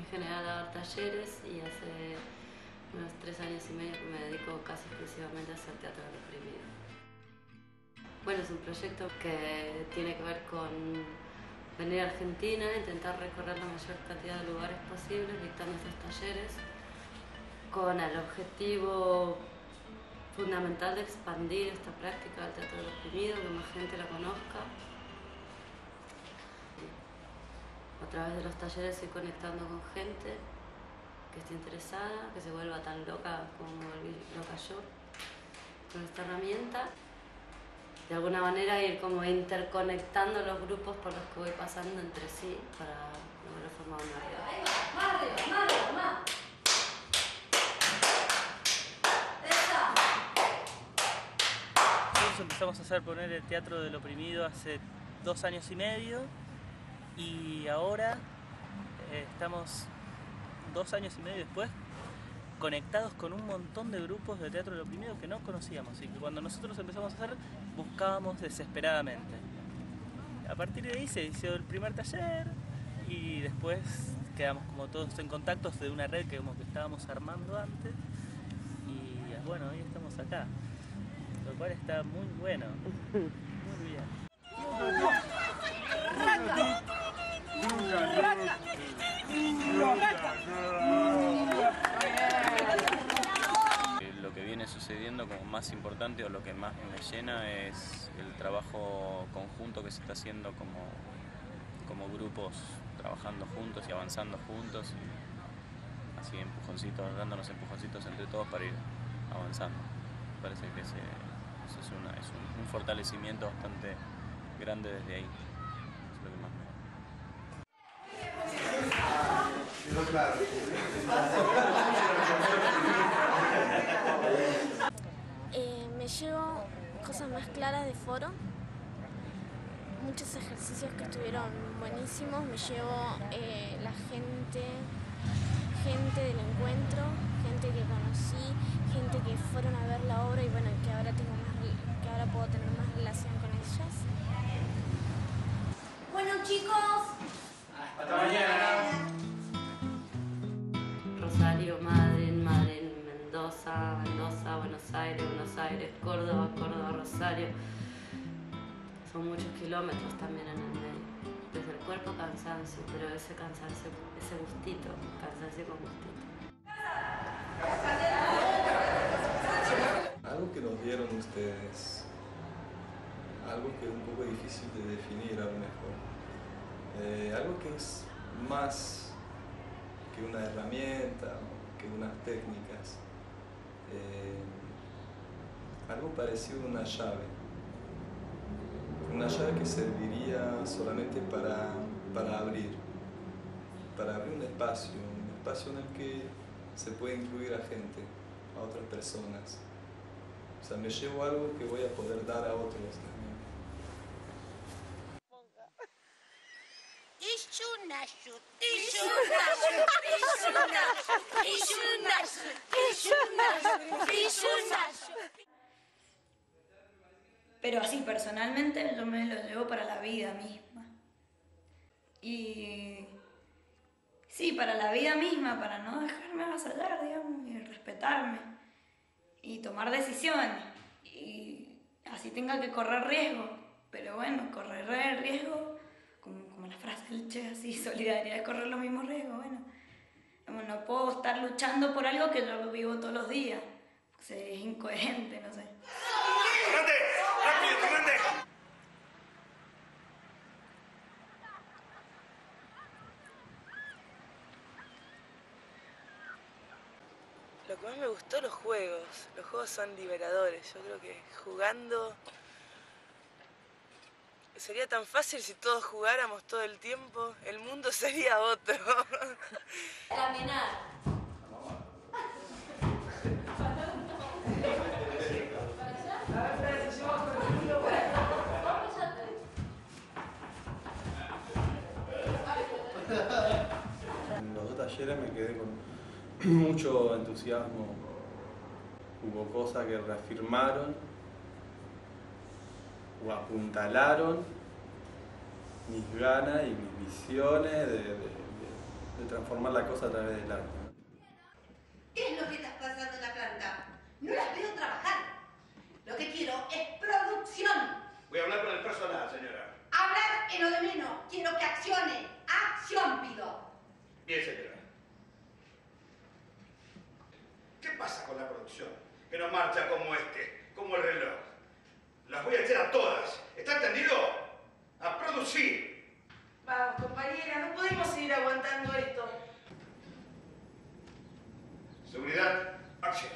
general a dar talleres y hace unos 3 años y medio que me dedico casi exclusivamente a hacer teatro reprimido. Bueno, es un proyecto que tiene que ver con venir a Argentina, intentar recorrer la mayor cantidad de lugares posibles dictando estos talleres con el objetivo fundamental de expandir esta práctica del teatro reprimido, que más gente la conozca. A través de los talleres estoy conectando con gente que esté interesada, que se vuelva tan loca como volví loca yo con esta herramienta. De alguna manera ir como interconectando los grupos por los que voy pasando entre sí para lograr formar una red. ¡Más arriba, más arriba, más! Nosotros empezamos a hacer poner el teatro del oprimido hace 2 años y medio y ahora estamos 2 años y medio después conectados con un montón de grupos de teatro del oprimido que no conocíamos y que cuando nosotros empezamos a hacer buscábamos desesperadamente. A partir de ahí se inició el primer taller y después quedamos como todos en contactos de una red que como que estábamos armando antes y bueno, hoy estamos acá, lo cual está muy bueno, muy bien. Lo que viene sucediendo como más importante o lo que más me llena es el trabajo conjunto que se está haciendo como grupos, trabajando juntos y avanzando juntos, y así empujoncitos, dándonos empujoncitos entre todos para ir avanzando. Me parece que eso es un fortalecimiento bastante grande desde ahí. Es lo que más me... Me llevo cosas más claras de foro, muchos ejercicios que estuvieron buenísimos, me llevo la gente del encuentro, gente que conocí, gente que fueron a ver la obra y bueno, que ahora puedo tener más relación con ellas. Bueno chicos, ¡hasta mañana! Rosario, Madrid, Mendoza, Buenos Aires, Córdoba, Rosario. Son muchos kilómetros también en el medio. Desde el cuerpo cansancio, pero ese cansancio, ese gustito, cansancio con gustito. Algo que nos dieron ustedes, algo que es un poco difícil de definir a lo mejor, algo que es más que una herramienta, que unas técnicas, algo parecido a una llave que serviría solamente para abrir un espacio en el que se puede incluir a gente, a otras personas. O sea, me llevo algo que voy a poder dar a otros también. pero así personalmente yo me lo llevo para la vida misma. Y sí, para la vida misma, para no dejarme avasallar, digamos, y respetarme y tomar decisiones. Y así tenga que correr riesgo, pero bueno, correr el riesgo, como la frase del Che, así, solidaridad es correr los mismos riesgos, bueno. No puedo estar luchando por algo que yo vivo todos los días, porque es incoherente, no sé. ¡Tomate! ¡Rápido, tomate! Lo que más me gustó, los juegos son liberadores. Yo creo que jugando sería tan fácil si todos jugáramos todo el tiempo, el mundo sería otro. Caminar. En los 2 talleres me quedé con mucho entusiasmo. Hubo cosas que reafirmaron o apuntalaron mis ganas y mis visiones de transformar la cosa a través del arte. ¿Qué es lo que estás pasando en la planta? No las veo trabajar. Lo que quiero es producción. Voy a hablar con el personal, señora. Hablar es lo de menos. Quiero que accione. Acción pido. Bien, señora. ¿Qué pasa con la producción? Que no marcha como como el reloj. Las voy a echar a todas. ¿Está entendido? A producir. Vamos, compañera, no podemos seguir aguantando esto. Seguridad, acción.